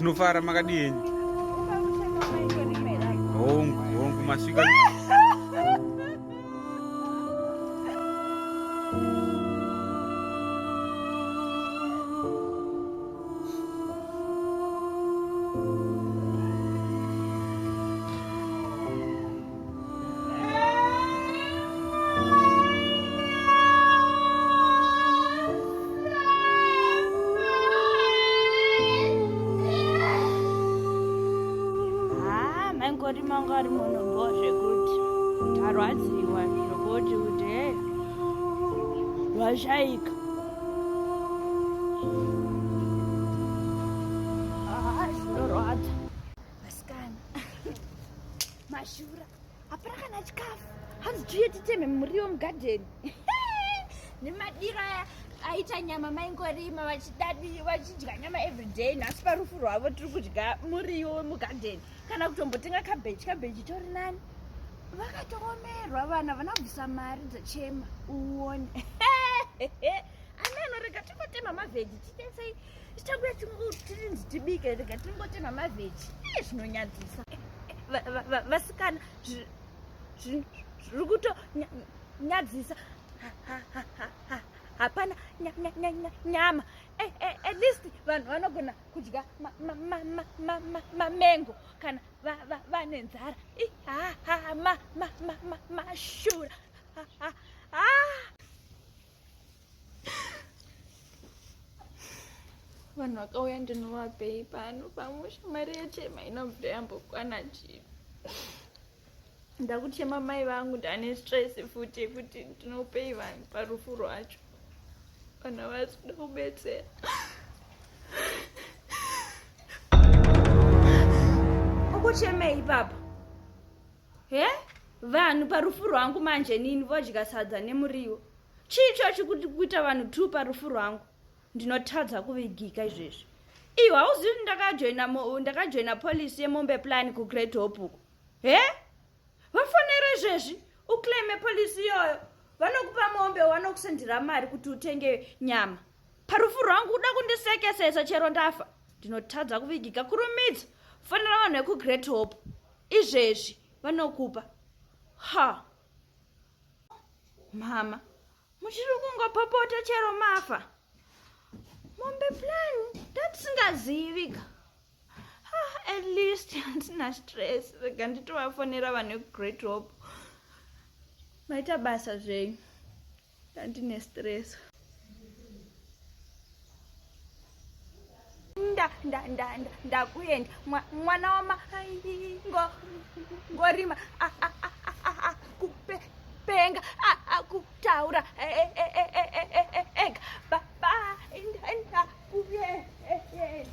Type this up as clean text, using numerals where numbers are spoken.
Tinofara makadini. Hongu masvika. Mangari munhu zvekuti tarwadziwa zvokuti kuti rwashaika zvinorwadza vasikana mashura hapana kana chikafu hanzi tiuye titeme muriwo mugadheni nemadira aita nyama maingorima vachidya nyama everyday. Nhasi parufu rwavo tiri kudya muriwo wemugadheni kana kutombotenga kabheji tori nani. Vakatomerwa vana vanabvisa mari dzachema uone ani anorega tingotema mavheji titesei titanguya tirinzi tibike rega tingotema mavheji zvinonyadzisa vasikana zviri kutonyadzisa hapana nyama at least vanhu vanogona kudya mamengo kana vane nzara mashura vanhu vakauya ndinovapei pano pamusha mari yachema inobva yambokwana chii. Ndakuchema mai vangu ndane stress futi kuti ndinopei vanhu parufu rwacho kana vasida kubetsera. Ukuchemei papa? Vanhu parufu rwangu manje nini vodya sadza nemuriwo. Chicho chikuti kuita vanhu tu parufu rwangu. Ndinotadza kuvigika izvezvi. Iwe hauzivi ndakajoina polisi yeMombe Plan kuGreat Hope uko. Vafonere izvezvi uclaime polisi iyoyo vanokupa mombe vanokusendera mari kuti utenge nyama. Parufu rwangu uda kundisekesesa chero ndafa. Ndinotadza kuvigika kurumidza. Fonera vanhu vekuGreat Hope izvezvi vanokupa. Mama, muchiri kungopopota chero mafa. Mombe Plan ndatisingazivi. At least ndina stress. Rega nditovafonera vanhu veGreat Hope. Maita basa zvenyu. Ndine stress. Ndakuenda mwana wama ngorima kupenga kutaura ega